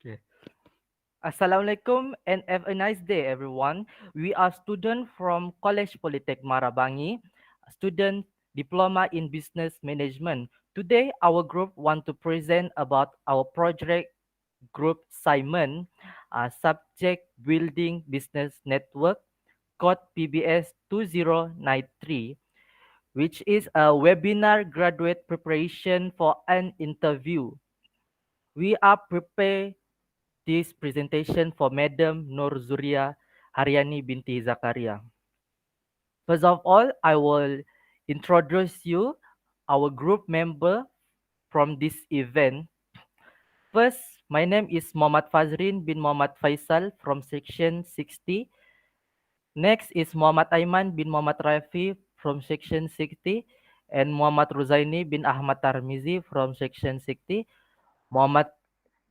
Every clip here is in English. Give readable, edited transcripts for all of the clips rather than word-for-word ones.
Okay. Assalamualaikum and have a nice day, everyone. We are students from College Politek Marabangi, student diploma in business management. Today, our group want to present about our project group Simon, subject building business network, code PBS 2093, which is a webinar graduate preparation for an interview. We are prepared this presentation for Madam Nur Zuria Haryani binti Zakaria. First of all, I will introduce you our group member from this event. First, my name is Muhammad Fazrin bin Muhammad Faisal from section 60. Next is Muhammad Aiman bin Muhammad Rafi from section 60 and Muhammad Ruzaini bin Ahmad Tarmizi from section 60. Muhammad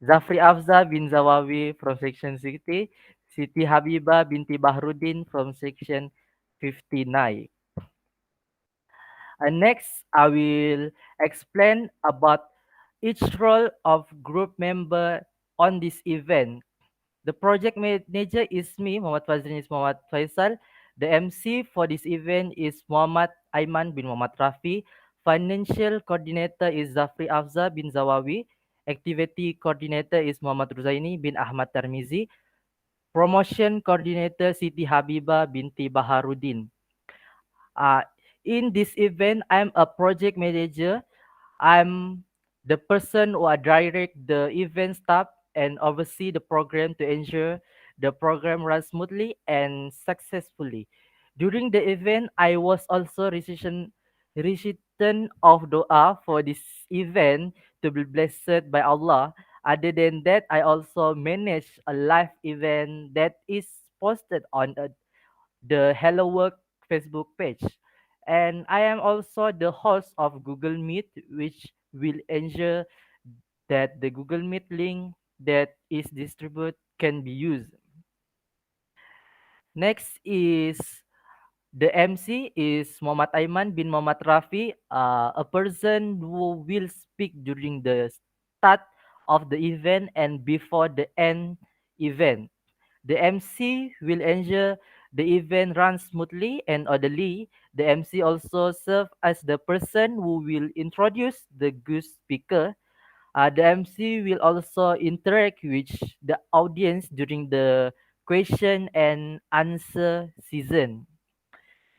Zafri Afza bin Zawawi from section 60, Siti Habibah binti Bahrudin from section 59. And next, I will explain about each role of group member on this event. The project manager is me, Muhammad Fazrin is Muhammad Faisal. The MC for this event is Muhammad Aiman bin Muhammad Rafi. Financial coordinator is Zafri Afza bin Zawawi. Activity coordinator is Muhammad Ruzaini bin Ahmad Tarmizi. Promotion coordinator Siti Habibah binti Baharudin. Uh, in this event, I'm a project manager. I'm the person who direct the event staff and oversee the program to ensure the program runs smoothly and successfully. During the event, I was also recipient of dua for this event to be blessed by Allah. Other than that, I also manage a live event that is posted on the HELLOWORK Facebook page. And I am also the host of Google Meet, which will ensure that the Google Meet link that is distributed can be used. Next is the MC is Muhammad Aiman bin Muhammad Rafi, a person who will speak during the start of the event and before the end event. The MC will ensure the event runs smoothly and orderly. The MC also serves as the person who will introduce the guest speaker. The MC will also interact with the audience during the question and answer season.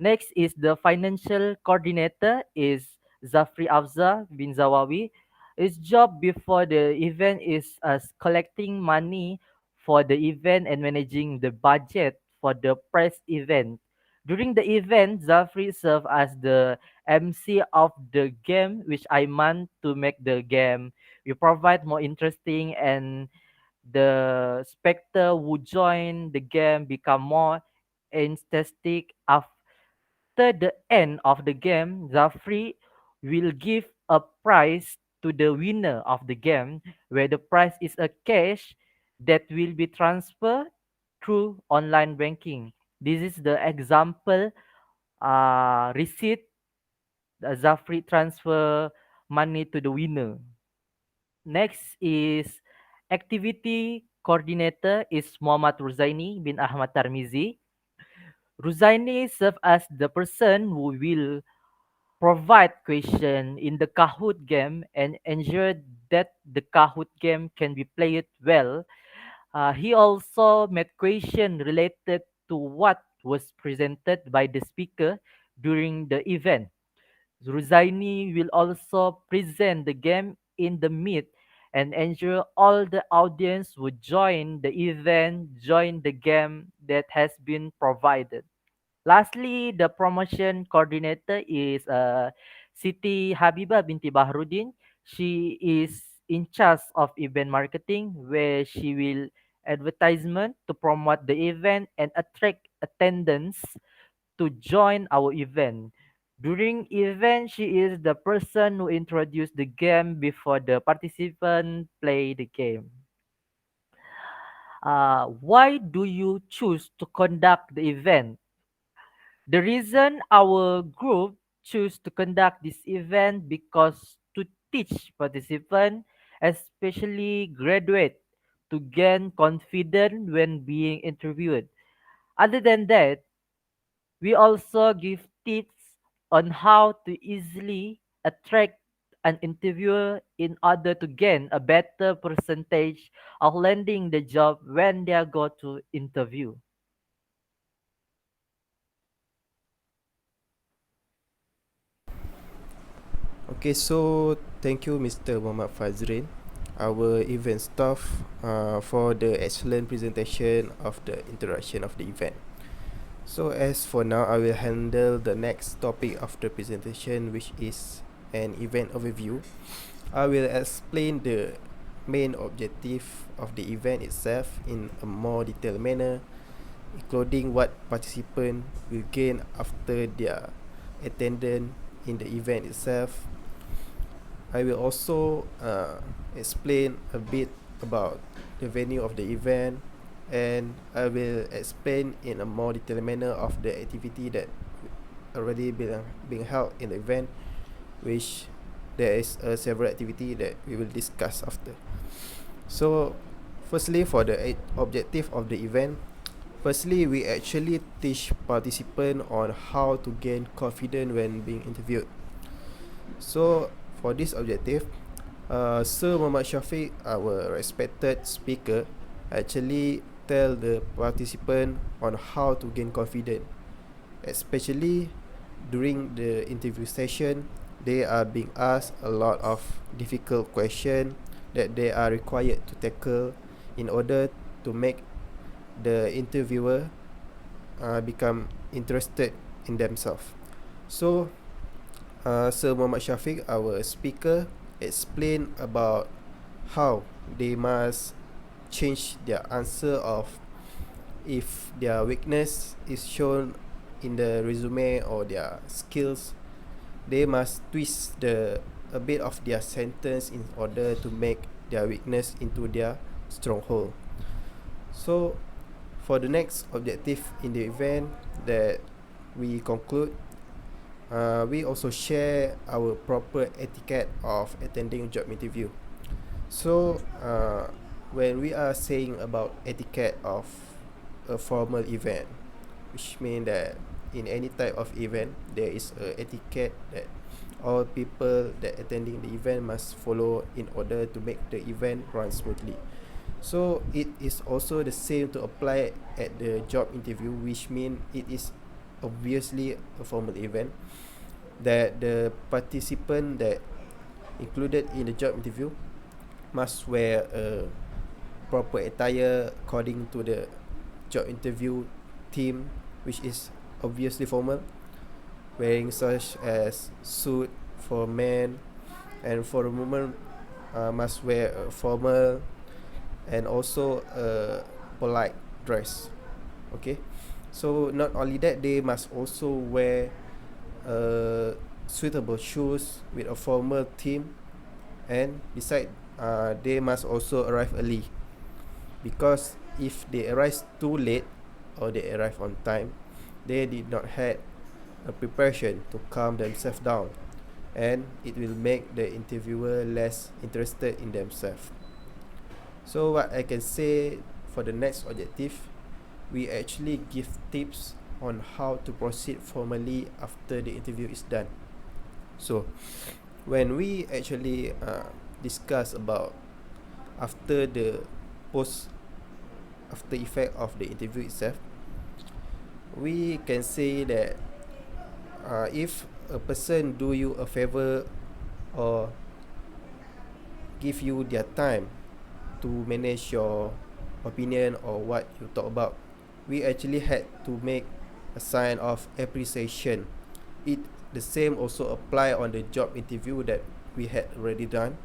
Next is the financial coordinator is Zafri Afza bin Zawawi. His job before the event is as collecting money for the event and managing the budget for the press event. During the event, Zafri served as the MC of the game, which I meant to make the game. We provide more interesting and the spectator who join the game become more enthusiastic after the end of the game, Zafri will give a prize to the winner of the game, where the prize is a cash that will be transferred through online banking. This is the example receipt Zafri transfer money to the winner. Next is activity coordinator is Muhammad Ruzaini bin Ahmad Tarmizi. Ruzaini serves as the person who will provide question in the Kahoot game and ensure that the Kahoot game can be played well. He also made question related to what was presented by the speaker during the event. Ruzaini will also present the game in the meet and ensure all the audience who join the event join the game that has been provided. Lastly, the promotion coordinator is Siti Habibah binti Bahrudin. She is in charge of event marketing, where she will advertisement to promote the event and attract attendance to join our event. During event, she is the person who introduced the game before the participant play the game. Why do you choose to conduct the event? The reason our group choose to conduct this event because to teach participants, especially graduate, to gain confidence when being interviewed. Other than that, we also give tips on how to easily attract an interviewer in order to gain a better percentage of landing the job when they go to interview. Okay, so thank you, Mr. Muhammad Fazrin, our event staff, for the excellent presentation of the introduction of the event. So as for now, I will handle the next topic of the presentation, which is an event overview. I will explain the main objective of the event itself in a more detailed manner, including what participants will gain after their attendance in the event itself. I will also explain a bit about the venue of the event, and I will explain in a more detailed manner of the activity that already being held in the event, which there is several activity that we will discuss after. So firstly, for the objective of the event, firstly we actually teach participants on how to gain confidence when being interviewed. So for this objective, Sir Muhammad Shafiq, our respected speaker, actually tell the participant on how to gain confidence, especially during the interview session. They are being asked a lot of difficult questions that they are required to tackle in order to make the interviewer become interested in themselves. So Sir Muhammad Shafiq, our speaker, explained about how they must change their answer of if their weakness is shown in the resume or their skills, they must twist a bit of their sentence in order to make their weakness into their stronghold. So for the next objective in the event that we conclude, we also share our proper etiquette of attending a job interview. So, when we are saying about etiquette of a formal event, which means that in any type of event, there is a etiquette that all people that attending the event must follow in order to make the event run smoothly. So it is also the same to apply at the job interview, which means it is obviously a formal event that the participant that included in the job interview must wear a proper attire according to the job interview theme, which is obviously formal, wearing such as suit for men, and for a woman must wear a formal and also a polite dress. Okay, so not only that, they must also wear suitable shoes with a formal theme, and beside they must also arrive early, because if they arrive too late or they arrive on time, they did not had a preparation to calm themselves down, and it will make the interviewer less interested in themselves. So what I can say for the next objective, we actually give tips on how to proceed formally after the interview is done. So when we actually discuss about after the post after effect of the interview itself, we can say that if a person do you a favor or give you their time to manage your opinion or what you talk about, we actually had to make a sign of appreciation. It the same also apply on the job interview that we had already done,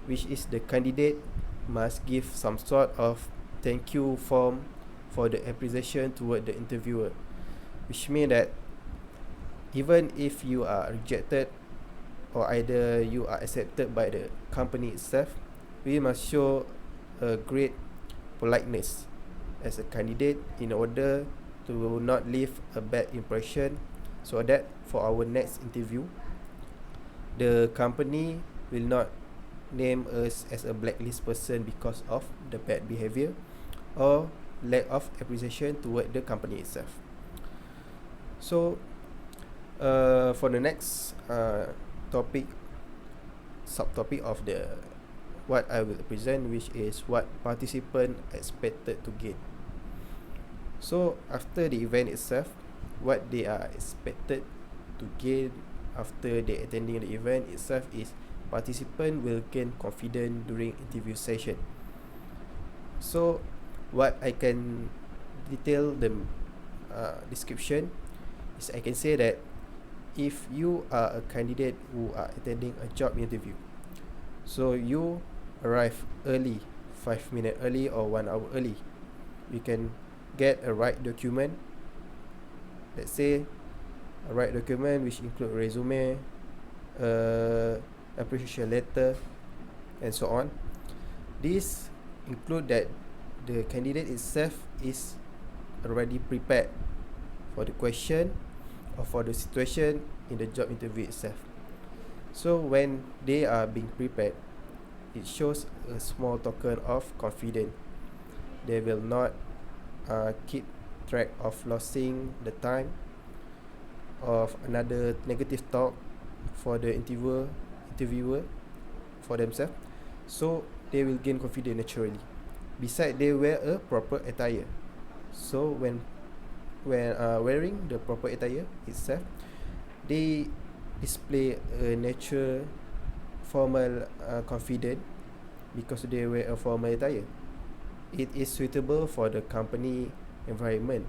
which is the candidate must give some sort of thank you form for the appreciation toward the interviewer, which means that even if you are rejected or either you are accepted by the company itself, we must show a great politeness as a candidate in order to not leave a bad impression, so that for our next interview the company will not name us as a blacklist person because of the bad behavior or lack of appreciation toward the company itself. So for the next topic, subtopic of the what I will present, which is what participant expected to gain. So after the event itself, what they are expected to gain after they attending the event itself is participant will gain confidence during interview session. So what I can detail the description is I can say that if you are a candidate who are attending a job interview, so you arrive early, 5 minutes early or 1 hour early, you can get a right document. Let's say a right document which include resume, appreciation letter, and so on. This include that the candidate itself is already prepared for the question or for the situation in the job interview itself. So when they are being prepared, it shows a small token of confidence. They will not keep track of losing the time of another negative talk for the interviewer for themselves. So they will gain confidence naturally. Besides, they wear a proper attire. So when wearing the proper attire itself, they display a natural formal confidence because they wear a formal attire. It is suitable for the company environment.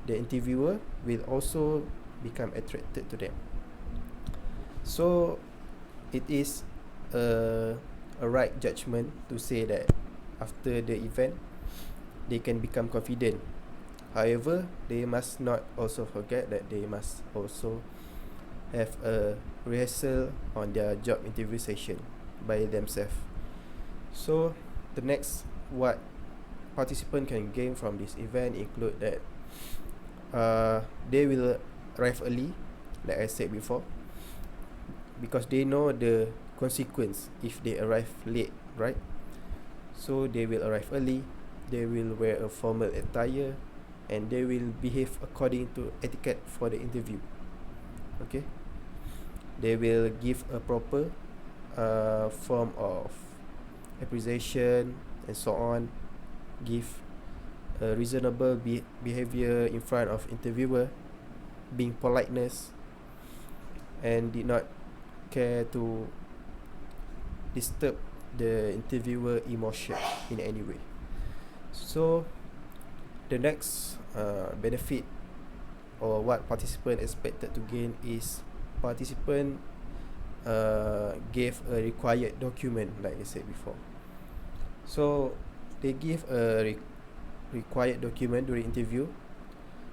The interviewer will also become attracted to them. So it is a right judgment to say that after the event they can become confident. However, they must not also forget that they must also have a rehearsal on their job interview session by themselves. So the next what participant can gain from this event include that they will arrive early, like I said before, because they know the consequence if they arrive late, right? So they will arrive early, they will wear a formal attire, and they will behave according to etiquette for the interview. Okay, they will give a proper form of appreciation and so on, give a reasonable behavior in front of interviewer, being politeness, and did not care to disturb the interviewer emotion in any way. So the next benefit or what participant expected to gain is participant gave a required document, like I said before. So they give a required document during interview,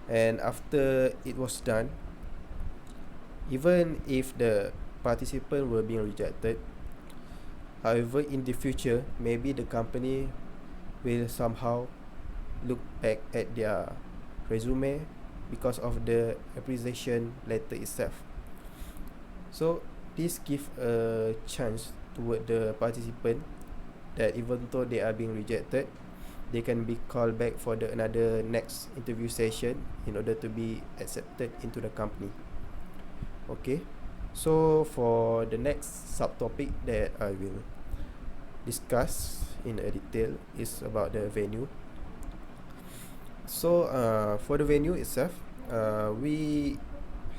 and after it was done, even if the participant were being rejected, however in the future maybe the company will somehow look back at their resume because of the appreciation letter itself. So this give a chance toward the participant that even though they are being rejected, they can be called back for the another next interview session in order to be accepted into the company. Okay, so for the next subtopic that I will discuss in a detail is about the venue. So for the venue itself, we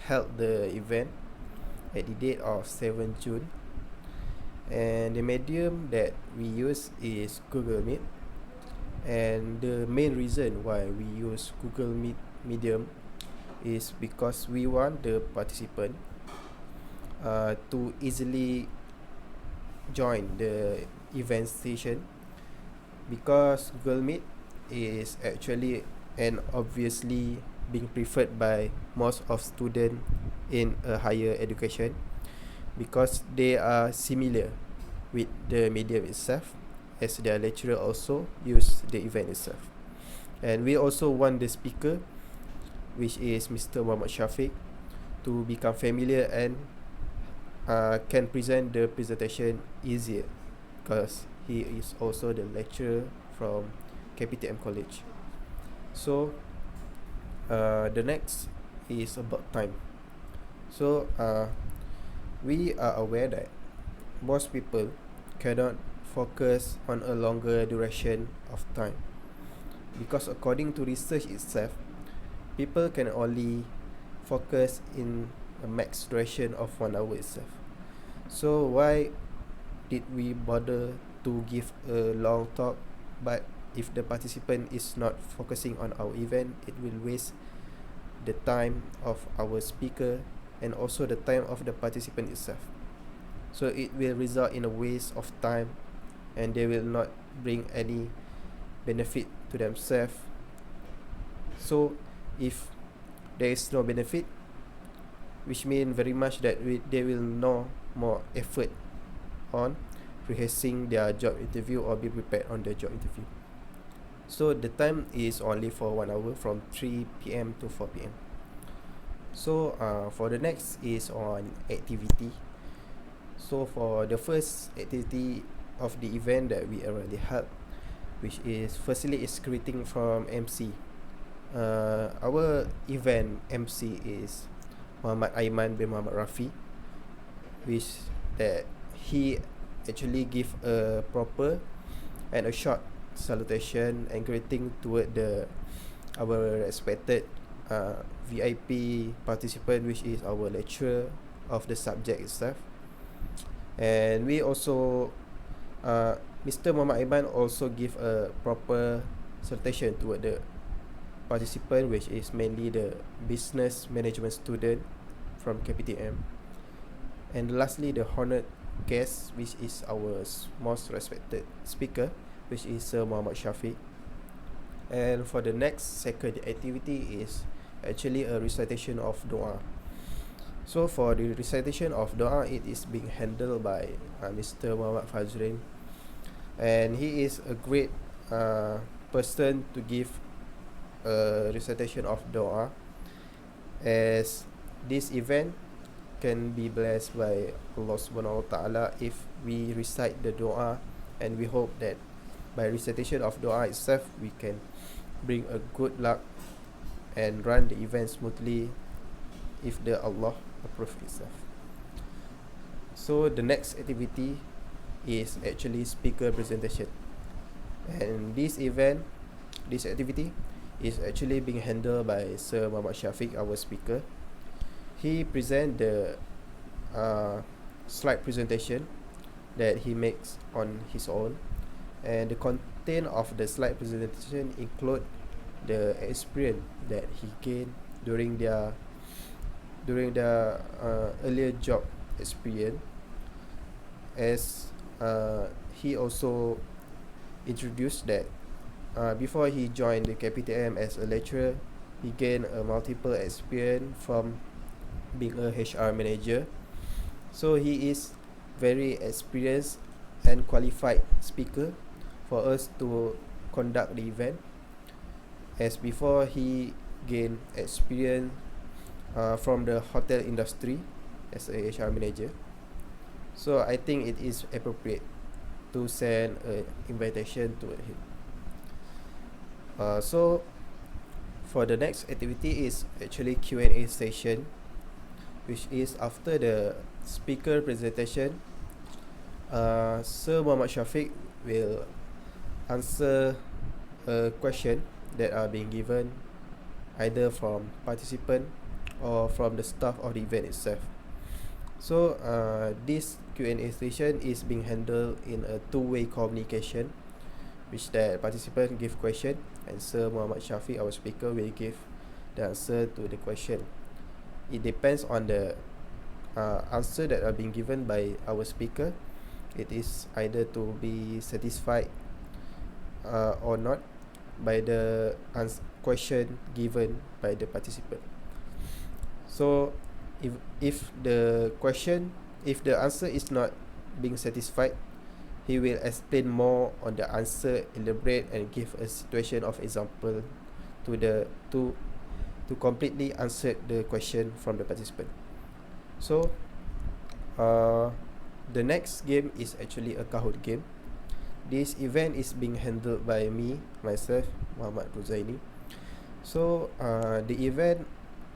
held the event at the date of 7 June, and the medium that we use is Google Meet. And the main reason why we use Google Meet medium is because we want the participant to easily join the event station, because Google Meet is actually and obviously being preferred by most of students in a higher education, because they are similar with the medium itself, as their lecturer also use the event itself. And we also want the speaker, which is Mr. Muhammad Shafiq, to become familiar and can present the presentation easier because he is also the lecturer from KPTM College. So the next is about time. So we are aware that most people cannot focus on a longer duration of time, because according to research itself, people can only focus in a max duration of 1 hour itself. So why did we bother to give a long talk? But if the participant is not focusing on our event, it will waste the time of our speaker and also the time of the participant itself. So it will result in a waste of time, and they will not bring any benefit to themselves. So if there is no benefit, which means very much that they will no more effort on rehearsing their job interview or be prepared on their job interview. So the time is only for 1 hour from 3 p.m. to 4 p.m. So for the next is on activity. So for the first activity of the event that we already had, which is firstly is greeting from MC. Our event MC is Muhammad Aiman bin Muhammad Rafi, which that he actually give a proper and a short salutation and greeting toward our respected VIP participant, which is our lecturer of the subject itself. And we also Mr. Muhammad Aiman also give a proper salutation toward the participant, which is mainly the business management student from KPTM. And lastly, the honored guest, which is our most respected speaker, which is Sir Muhammad Shafiq. And for the next second activity is actually a recitation of doa. So for the recitation of doa, it is being handled by Mr. Muhammad Fazrin, and he is a great person to give a recitation of doa, as this event can be blessed by Allah Subhanahu Wa Taala if we recite the doa, and we hope that by recitation of doa itself we can bring a good luck and run the event smoothly if the Allah approve itself. So the next activity is actually speaker presentation, and this activity is actually being handled by Sir Muhammad Shafiq, our speaker. He present the slide presentation that he makes on his own, and the content of the slide presentation include the experience that he gained during the earlier job experience, as he also introduced that before he joined the KPTM as a lecturer, he gained a multiple experience from being a HR manager. So he is very experienced and qualified speaker for us to conduct the event, as before he gained experience from the hotel industry as a HR manager. So I think it is appropriate to send an invitation to him. So for the next activity is actually Q&A session, which is after the speaker presentation. Sir Muhammad Shafiq will answer a question that are being given either from participant or from the staff of the event itself. So this Q&A session is being handled in a two-way communication, which the participant give question and Sir Muhammad Shafiq, our speaker, will give the answer to the question. It depends on the answer that are being given by our speaker. It is either to be satisfied or not by the question given by the participant. So if the answer is not being satisfied, he will explain more on the answer, elaborate and give a situation of example to completely answer the question from the participant. So the next game is actually a Kahoot game, This event is being handled by me, myself, Muhammad Ruzaini. So the event,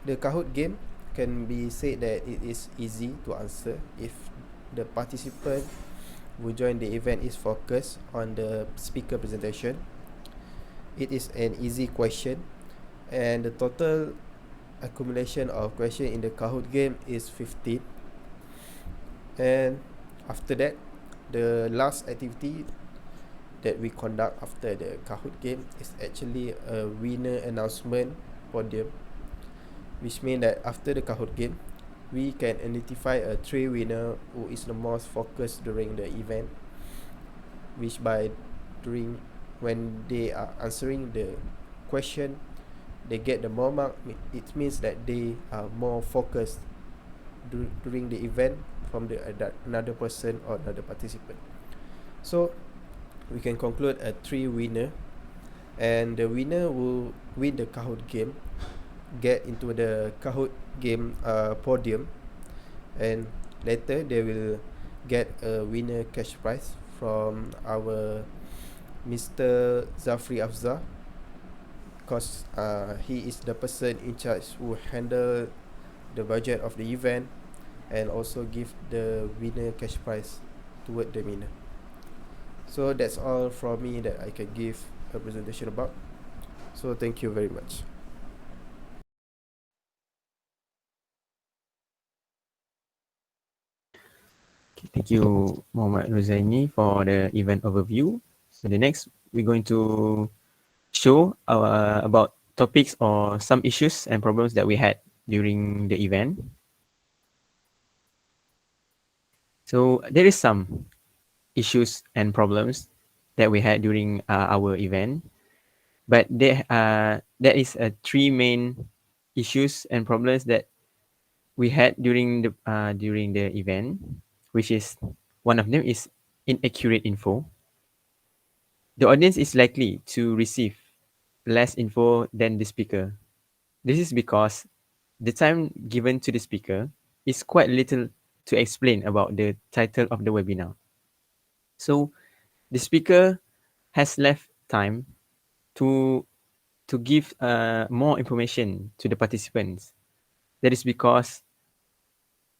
the Kahoot game, can be said that it is easy to answer if the participant who join the event is focused on the speaker presentation. It is an easy question, and the total accumulation of question in the Kahoot game is 15. And after that, the last activity that we conduct after the Kahoot game is actually a winner announcement podium, which means that after the Kahoot game, we can identify a three winner who is the most focused during the event, which by during when they are answering the question, they get the more mark. It means that they are more focused during the event from the another person or another participant. So we can conclude a three winner, and the winner will win the Kahoot game, get into the Kahoot game podium, and later they will get a winner cash prize from our Mr. Zafri Afza, because he is the person in charge who handle the budget of the event and also give the winner cash prize toward the winner. So that's all from me that I can give a presentation about. So thank you very much. Okay, thank you, Muhammad Ruzaini, for the event overview. So the next, we're going to show our about topics or some issues and problems that we had during the event. So there is some issues and problems that we had during our event, but there is three main issues and problems that we had during the event, which is one of them is inaccurate info. The audience is likely to receive less info than the speaker. This is because the time given to the speaker is quite little to explain about the title of the webinar. So the speaker has left time to give more information to the participants. That is because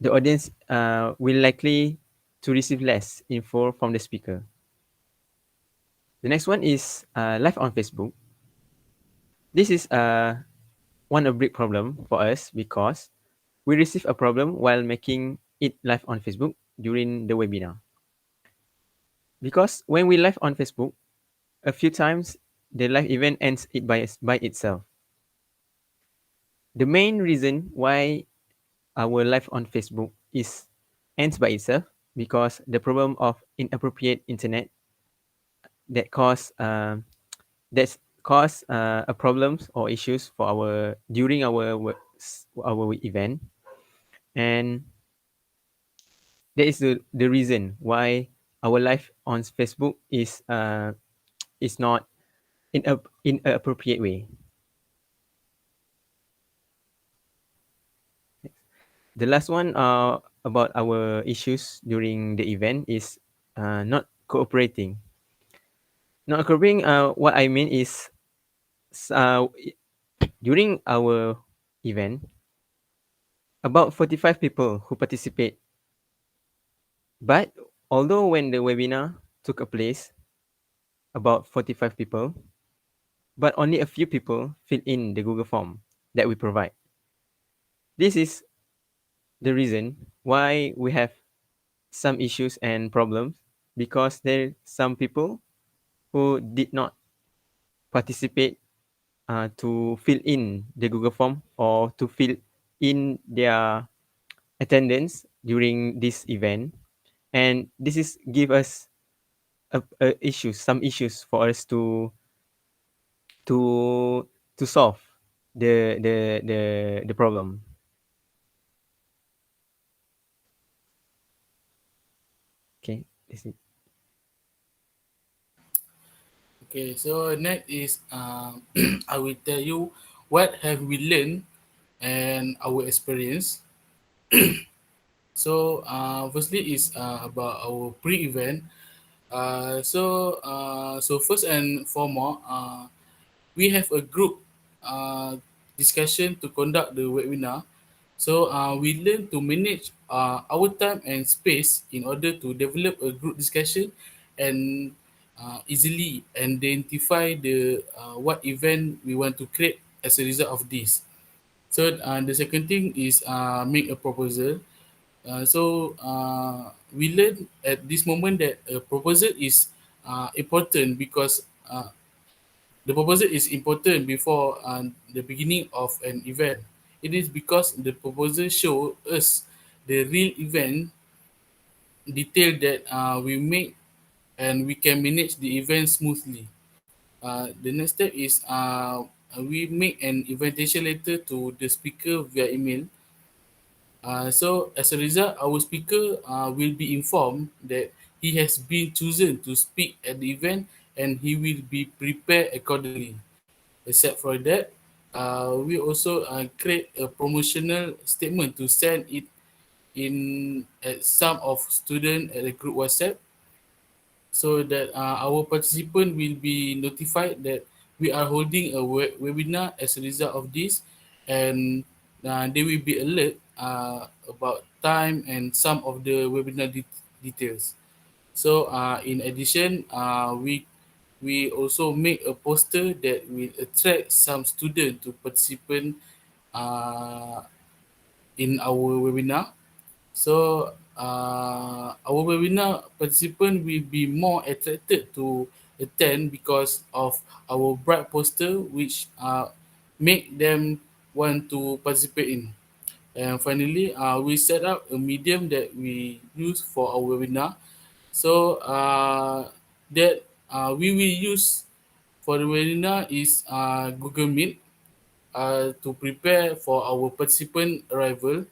the audience will likely to receive less info from the speaker. The next one is live on Facebook. This is one a big problem for us because we receive a problem while making it live on Facebook during the webinar. Because when we live on Facebook, a few times the live event ends it by itself. The main reason why our live on Facebook is ends by itself because the problem of inappropriate internet that cause that's cause a problems or issues for our during our event, and that is the reason why our live on Facebook is not in a appropriate way. The last one about our issues during the event is not cooperating. Not cooperating. What I mean is uh, during our event, about 45 people who participate. But although when the webinar took a place, about 45 people, but only a few people fill in the Google form that we provide. This is the reason why we have some issues and problems because there are some people who did not participate to fill in the Google form or to fill in their attendance during this event, and this is give us some issues for us to to solve the problem. Okay, this is Okay, so next is I will tell you what have we learned and our experience. So firstly is about our pre-event. So first and foremost, we have a group uh, discussion to conduct the webinar. So we learn to manage our time and space in order to develop a group discussion and easily identify the what event we want to create as a result of this. So the second thing is make a proposal. We learn at this moment that a proposal is important because the proposal is important before the beginning of an event. It is because the proposal show us the real event detail that we make and we can manage the event smoothly. The next step is we make an invitation letter to the speaker via email. So as a result, our speaker will be informed that he has been chosen to speak at the event and he will be prepared accordingly. Except for that, we also create a promotional statement to send it in at some of student at the group WhatsApp so that our participant will be notified that we are holding a webinar as a result of this, and they will be alert about time and some of the webinar details. So in addition, we also make a poster that will attract some student to participate uh, in our webinar. So our webinar participant will be more attracted to attend because of our bright poster, which make them want to participate in. And finally, we set up a medium that we use for our webinar. So that we will use for the webinar is Google Meet to prepare for our participant arrival.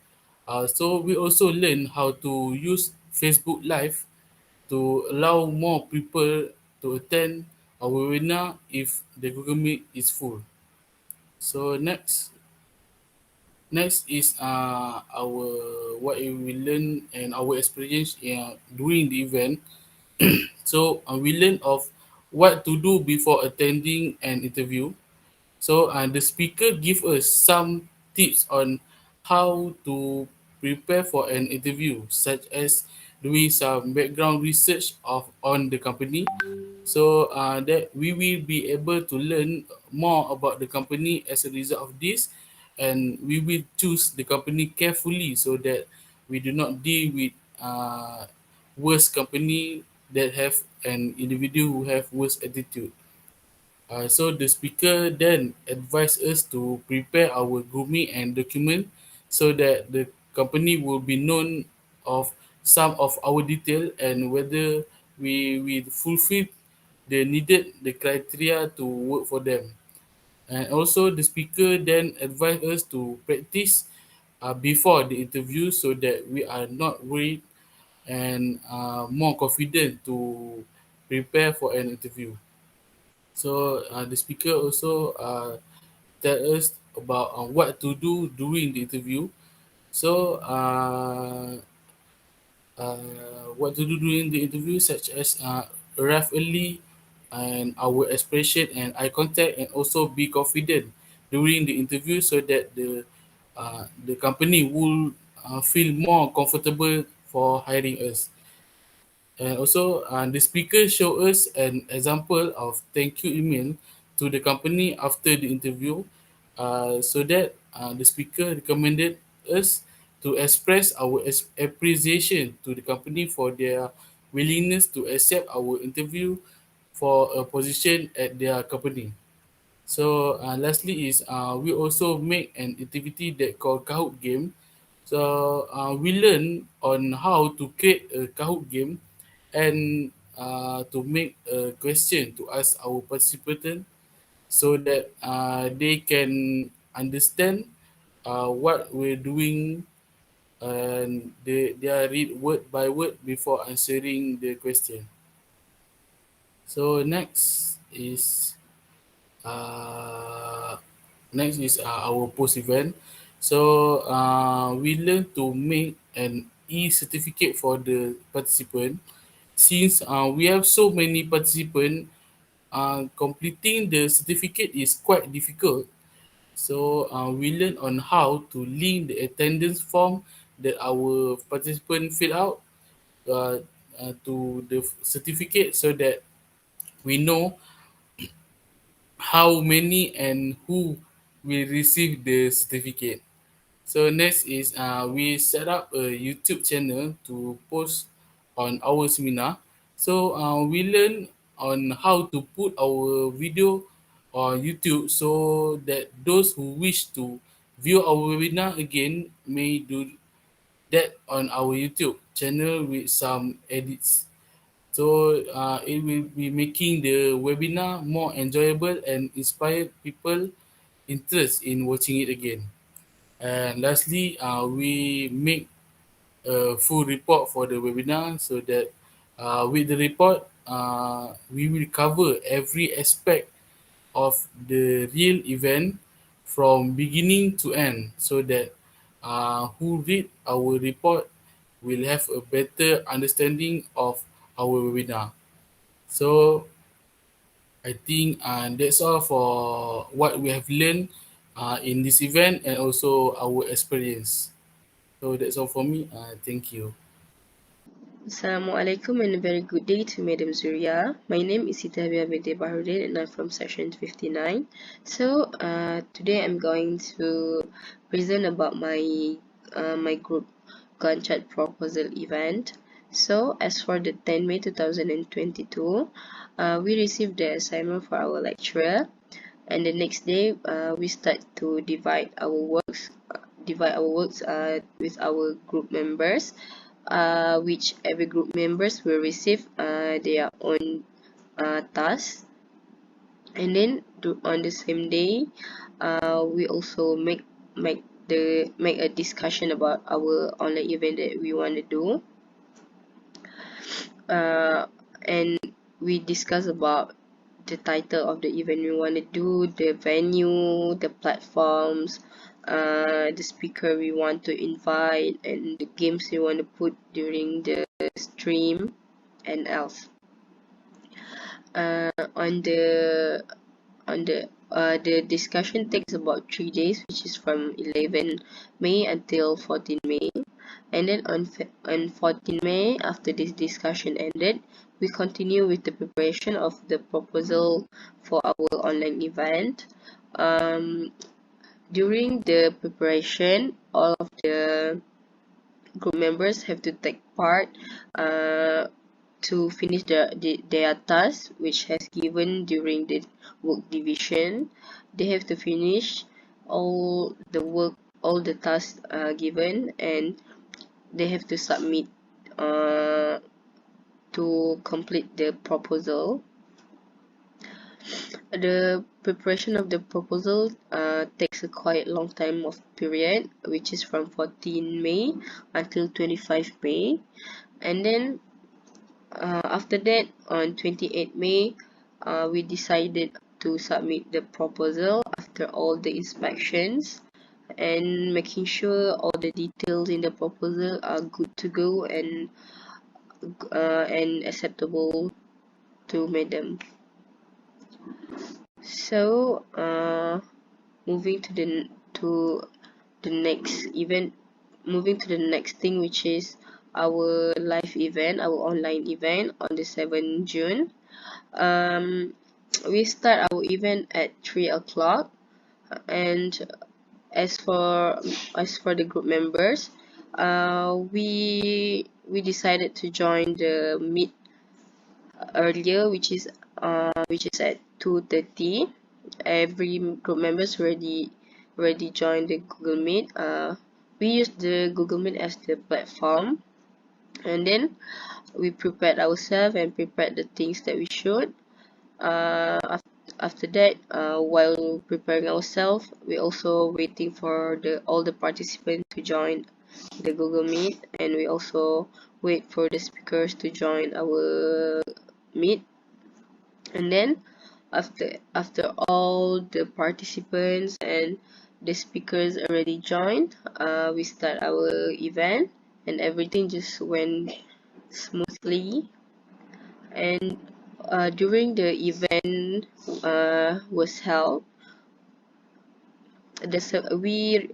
So we also learn how to use Facebook Live to allow more people to attend our webinar if the Google Meet is full. So next is our what we learn and our experience during the event. So we learn of what to do before attending an interview. So the speaker give us some tips on how to prepare for an interview, such as doing some background research of on the company, so that we will be able to learn more about the company as a result of this, and we will choose the company carefully so that we do not deal with worse company that have an individual who have worse attitude. So the speaker then advised us to prepare our grooming and document so that the company will be known of some of our detail and whether we will fulfill the criteria to work for them. And also the speaker then advised us to practice before the interview so that we are not worried and more confident to prepare for an interview. So the speaker also tell us about what to do during the interview. So what to do during the interview, such as arrive early and our expression and eye contact, and also be confident during the interview so that the company will feel more comfortable for hiring us. And also, the speaker show us an example of thank you email to the company after the interview, so that the speaker recommended us to express our appreciation to the company for their willingness to accept our interview for a position at their company. So lastly is we also make an activity that called Kahoot game. So we learn on how to create a Kahoot game and to make a question to ask our participant so that they can understand what we're doing, and they are read word by word before answering the question. So uh, next is our post event. So we learn to make an e-certificate for the participant. since we have so many participants, completing the certificate is quite difficult. So we learn on how to link the attendance form that our participant fill out uh, to the certificate, so that we know how many and who will receive the certificate. So next is we set up a YouTube channel to post on our seminar. So we learn on how to put our video on YouTube, so that those who wish to view our webinar again may do that on our YouTube channel with some edits. So it will be making the webinar more enjoyable and inspire people interest in watching it again. And lastly, we make a full report for the webinar, so that with the report, we will cover every aspect of the real event from beginning to end, so that who read our report will have a better understanding of our webinar. So I think that's all for what we have learned in this event and also our experience. So that's all for me. Thank you. Assalamualaikum and a very good day to Madam Zuria. My name is Sitabia Bede Bahruddin and I'm from section 59. So today I'm going to present about my group Gantt chart proposal event. So as for the 10 May 2022, we received the assignment for our lecturer, and the next day we start to divide our works with our group members, which every group members will receive their own task. And then on the same day, we also make a discussion about our online event that we want to do, and we discuss about the title of the event we want to do, the venue, the platforms, the speaker we want to invite, and the games we want to put during the stream and else. The discussion takes about 3 days, which is from 11 May until 14 May. And then on 14 May, after this discussion ended, we continue with the preparation of the proposal for our online event. During the preparation, all of the group members have to take part to finish their task which has given during the work division. They have to finish all the tasks given, and they have to submit to complete the proposal. The preparation of the proposal takes a quite long time of period, which is from 14 May until 25 May. And then after that, on 28 May, we decided to submit the proposal after all the inspections and making sure all the details in the proposal are good to go and acceptable to Madam. So moving to the next event, moving to the next thing, which is our live event, our online event on the 7th June. We start our event at 3 o'clock, and as for the group members, we decided to join the meet earlier, which is at 2:30. Every group members already joined the Google Meet. We used the Google Meet as the platform, and then we prepared ourselves and prepared the things that we should. After that, while preparing ourselves, we also waiting for all the participants to join the Google Meet, and we also wait for the speakers to join our meet. And then after all the participants and the speakers already joined, we start our event, and everything just went smoothly. And during the event was held, we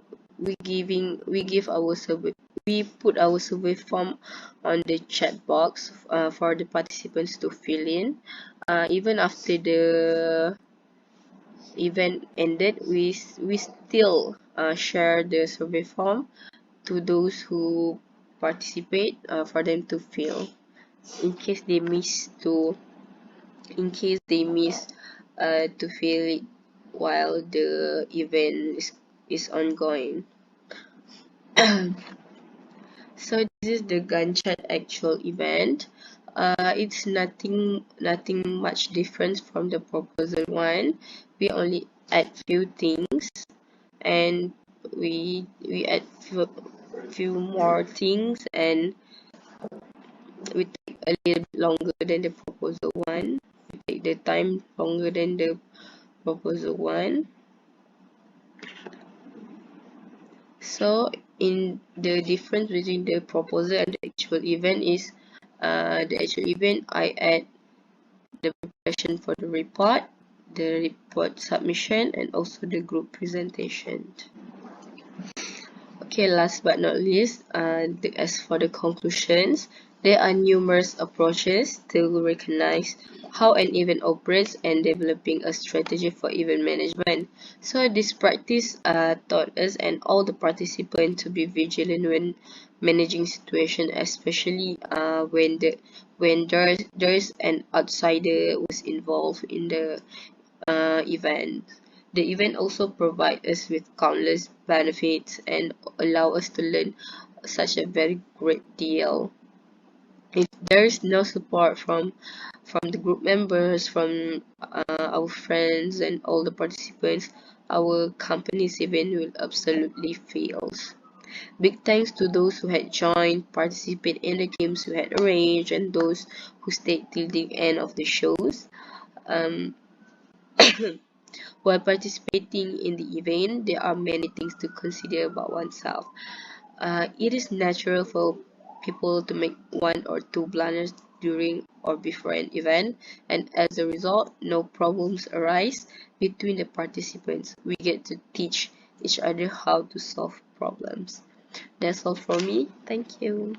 give our survey, we put our survey form on the chat box for the participants to fill in. Even after the event ended, we still share the survey form to those who participate for them to fill, in case they miss to to fill it while the event is ongoing. So this is the Gantt actual event. It's nothing much different from the proposal one. We only add few things, and we add few more things, and we take a little bit longer than the proposal one. We take the time longer than the proposal one. So in the difference between the proposal and the actual event is the actual event I add the preparation for the report submission, and also the group presentation. Okay, last but not least, as for the conclusions, there are numerous approaches to recognize how an event operates and developing a strategy for event management. So this practice taught us and all the participants to be vigilant when managing situation, especially when there's an outsider was involved in the event. The event also provides us with countless benefits and allow us to learn such a very great deal. If there is no support from the group members, from our friends and all the participants, our company's event will absolutely fail. Big thanks to those who had joined, participated in the games we had arranged, and those who stayed till the end of the shows. Um, While participating in the event, there are many things to consider about oneself. It is natural for people to make one or two blunders during or before an event, and as a result, no problems arise between the participants. We get to teach each other how to solve problems. That's all from me. Thank you.